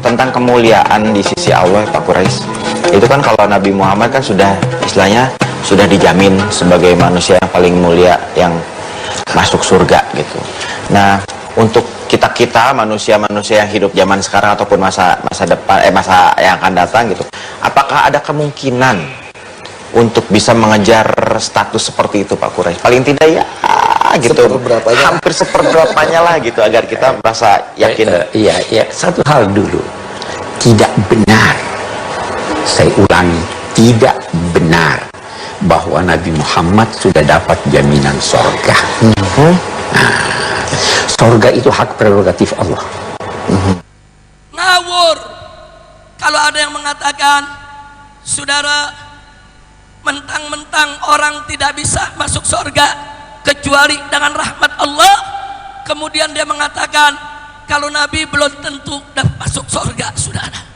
tentang kemuliaan di sisi Allah, Pak Quraisy. Itu kan kalau Nabi Muhammad kan sudah istilahnya sudah dijamin sebagai manusia yang paling mulia yang masuk surga gitu. Nah, untuk kita manusia-manusia yang hidup zaman sekarang ataupun masa depan masa yang akan datang gitu, apakah ada kemungkinan untuk bisa mengejar status seperti itu, Pak Quraisy? Paling tidak ya gitu, hampir seperberapanya lah gitu, agar kita merasa yakin. Iya, satu hal dulu, tidak benar, saya ulangi, tidak benar bahwa Nabi Muhammad sudah dapat jaminan sorga. Sorga itu hak prerogatif Allah. Ngawur kalau ada yang mengatakan, saudara, mentang-mentang orang tidak bisa masuk sorga kecuali dengan rahmat Allah, kemudian dia mengatakan kalau Nabi belum tentu dapat masuk sorga, saudara.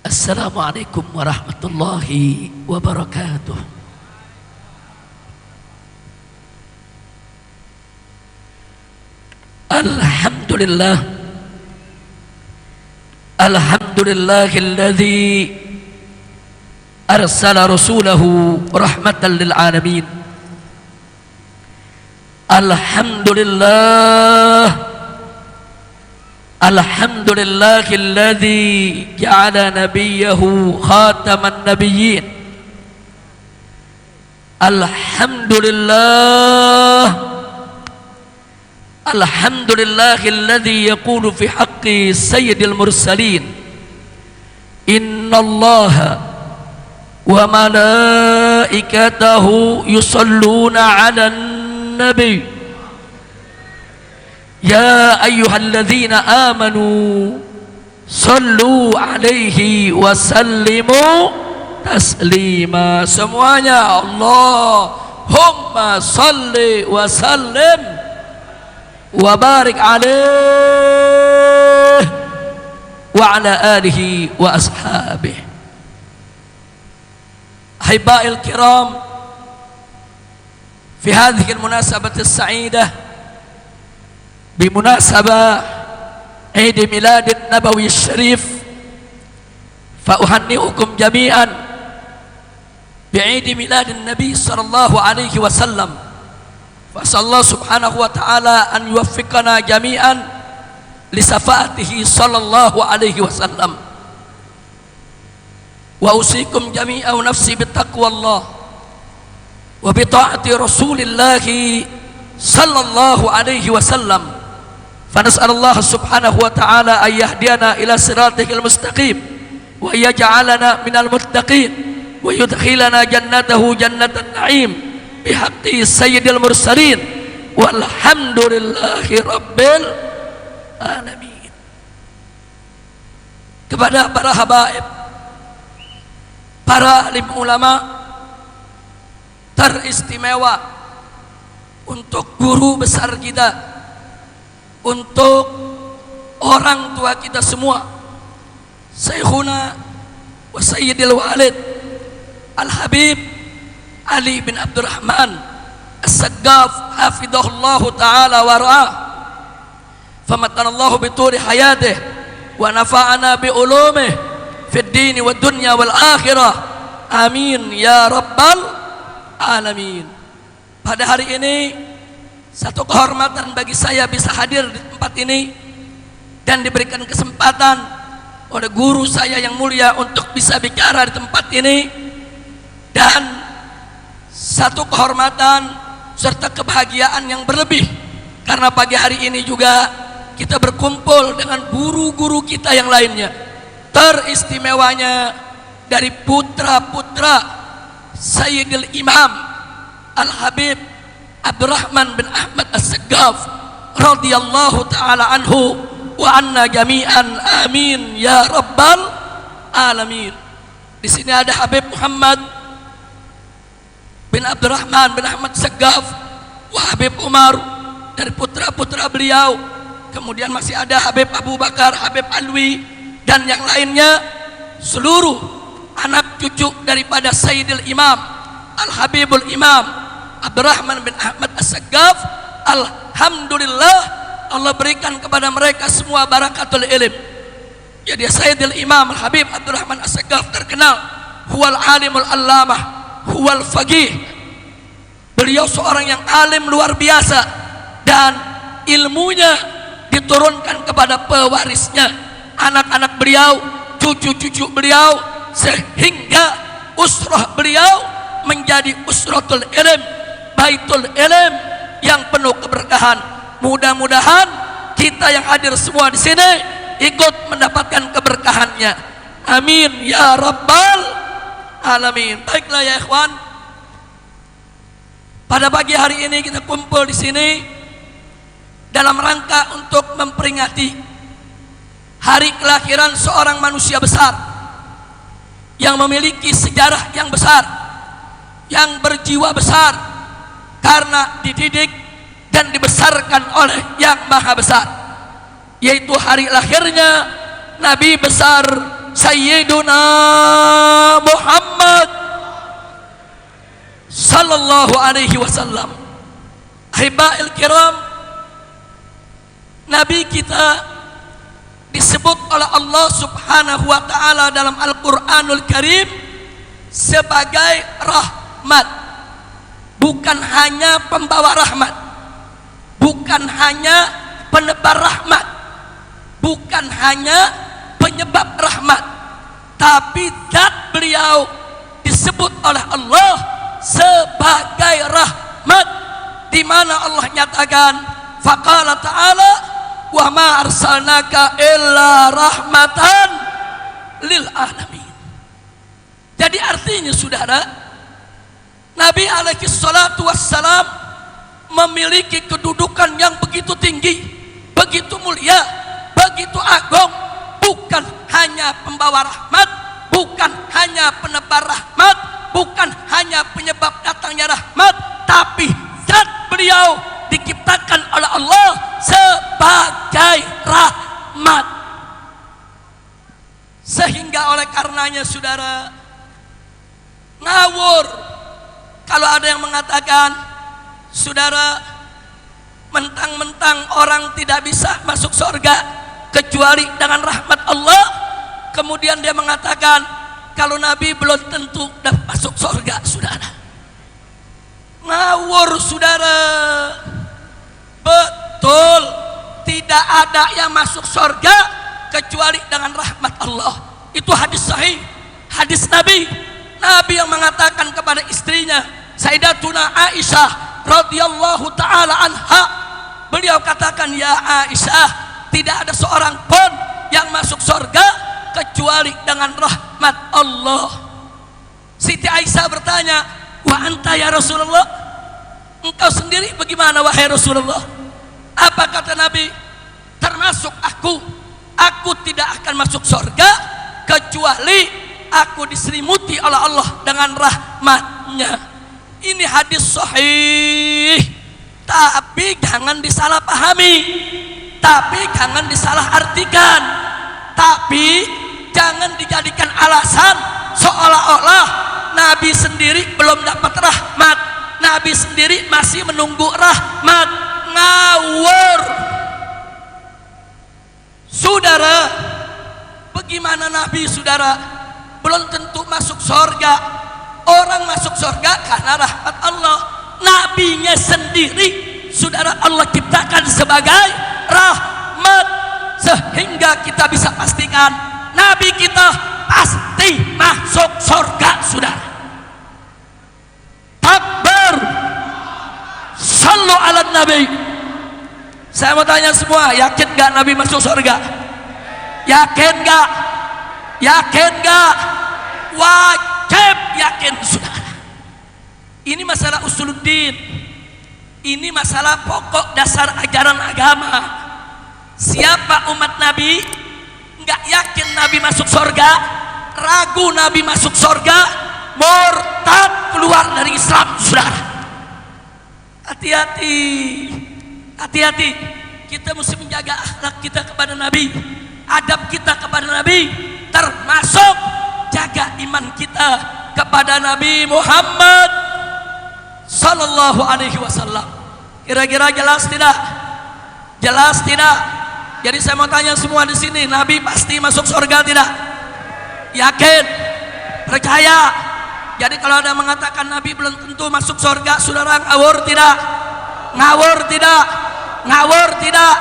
Assalamualaikum warahmatullahi wabarakatuh. Alhamdulillah, alhamdulillahilladzi arsala rasulahu rahmatan lil alamin. Alhamdulillah, alhamdulillahilladzi ja'ala nabiyahu khataman nabiyyin. Alhamdulillah, alhamdulillahilladzi yaqulu fi haqqi sayyidil mursalin, innallaha wa malaikatahu yusalluna 'alan nabi. Ya ayyuhalladzina amanu sallu alaihi wa sallimu taslima. Semuanya Allahumma salli wa sallim wa barik alaihi wa ala alihi wa ashabihi. Ahibba'il kiram, fi hadhihi al-munasabati as-sa'idah بمناسبة عيد ميلاد النبوي الشريف، فأهنئكم جميعا بعيد ميلاد النبي صلى الله عليه وسلم. فأسأل الله سبحانه وتعالى أن يوفقنا جميعا لشفاعته صلى الله عليه وسلم. وأوصيكم جميعا ونفسي بتقوى الله وبطاعة رسول الله صلى الله عليه وسلم. فنسأل الله سبحانه وتعالى أن يهدينا إلى صراطه المستقيم ويجعلنا من المتقين ويدخلنا جنته جنة النعيم بحق سيد المرسلين والحمد لله رب العالمين. Kepada para habaib, para alim ulama teristimewa, untuk guru besar kita, untuk orang tua kita semua, Syekhuna wa Sayyidil Walid Al-Habib Ali bin Abdurrahman As-Saggaf hafidhahullahu ta'ala wa ra'ah, famatanallahu bituri hayatih wa nafa'ana bi ulumih fid dini wad dunya wal akhirah, amin ya rabbal alamin. Pada hari ini satu kehormatan bagi saya bisa hadir di tempat ini dan diberikan kesempatan oleh guru saya yang mulia untuk bisa bicara di tempat ini, dan satu kehormatan serta kebahagiaan yang berlebih karena pagi hari ini juga kita berkumpul dengan guru-guru kita yang lainnya. Teristimewanya dari putra-putra Sayyidil Imam Al-Habib Abdurrahman bin Ahmad As-Saggaf radhiyallahu ta'ala anhu wa anna jami'an, amin ya rabbal alamin. Di sini ada Habib Muhammad bin Abdurrahman bin Ahmad Saggaf wa Habib Umar dari putra-putra beliau. Kemudian masih ada Habib Abu Bakar, Habib Alwi, dan yang lainnya, seluruh anak cucu daripada Sayyidil Imam Al-Habibul Imam Abdurrahman bin Ahmad As-Saggaf. Alhamdulillah, Allah berikan kepada mereka semua barakatul ilm. Jadi Sayyidil Imam Al-Habib Abdurrahman As-Saggaf terkenal huwal alimul allamah, huwal faqih. Beliau seorang yang alim luar biasa, dan ilmunya diturunkan kepada pewarisnya, anak-anak beliau, cucu-cucu beliau, sehingga usrah beliau menjadi usratul ilm, baitul ilm yang penuh keberkahan. Mudah-mudahan kita yang hadir semua di sini ikut mendapatkan keberkahannya. Amin ya rabbal alamin. Baiklah ya ikhwan, pada pagi hari ini kita kumpul di sini dalam rangka untuk memperingati hari kelahiran seorang manusia besar yang memiliki sejarah yang besar, yang berjiwa besar karena dididik dan dibesarkan oleh Yang Maha Besar, yaitu hari lahirnya Nabi besar Sayyiduna Muhammad sallallahu alaihi wasallam. Ahiba'il kiram, Nabi kita disebut oleh Allah Subhanahu wa taala dalam Al-Qur'anul Karim sebagai rahmat. Bukan hanya pembawa rahmat, bukan hanya penebar rahmat, bukan hanya penyebab rahmat, tapi zat beliau disebut oleh Allah sebagai rahmat, di mana Allah nyatakan faqala ta'ala wa ma arsalnaka illa rahmatan lil alamin. Jadi artinya saudara, Nabi alaihi salatu wassalam memiliki kedudukan yang begitu tinggi, begitu mulia, begitu agung. Bukan hanya pembawa rahmat, bukan hanya penebar rahmat, bukan hanya penyebab datangnya rahmat, tapi zat beliau diciptakan oleh Allah sebagai rahmat. Sehingga oleh karenanya saudara, ngawur kalau ada yang mengatakan saudara, mentang-mentang orang tidak bisa masuk surga kecuali dengan rahmat Allah, kemudian dia mengatakan kalau Nabi belum tentu dapat masuk surga. Saudara, ngawur saudara. Betul, tidak ada yang masuk surga kecuali dengan rahmat Allah. Itu hadis sahih, hadis Nabi. Nabi yang mengatakan kepada istrinya Sayyidatuna Aisyah radhiyallahu taala anha, beliau katakan, ya Aisyah, tidak ada seorang pun yang masuk surga kecuali dengan rahmat Allah. Siti Aisyah bertanya, wa anta ya Rasulullah, engkau sendiri bagaimana wahai Rasulullah? Apa kata Nabi? Termasuk aku tidak akan masuk surga kecuali aku diselimuti oleh Allah dengan rahmatnya. Ini hadis sahih, tapi jangan disalahpahami, tapi jangan disalahartikan, tapi jangan dijadikan alasan seolah-olah Nabi sendiri belum dapat rahmat, Nabi sendiri masih menunggu rahmat. Ngawur saudara. Bagaimana Nabi saudara belum tentu masuk surga? Orang masuk surga karena rahmat Allah. Nabinya sendiri saudara Allah ciptakan sebagai rahmat, sehingga kita bisa pastikan Nabi kita pasti masuk surga saudara. Takbir, sallu ala Nabi. Saya mau tanya semua, yakin gak Nabi masuk surga? Yakin gak? Yakin gak? Wajib yakin saudara. Ini masalah usuluddin, ini masalah pokok dasar ajaran agama. Siapa umat Nabi nggak yakin Nabi masuk surga, ragu Nabi masuk surga, murtad, keluar dari Islam saudara. Hati-hati, Hati-hati, kita mesti menjaga akhlak kita kepada Nabi, adab kita kepada Nabi, termasuk jaga iman kita kepada Nabi Muhammad sallallahu alaihi wasallam. Kira-kira jelas tidak? Jelas tidak? Jadi saya mau tanya semua di sini, Nabi pasti masuk surga tidak? Yakin? Percaya? Jadi kalau ada mengatakan Nabi belum tentu masuk surga, saudara ngawur tidak? Ngawur tidak? Ngawur tidak?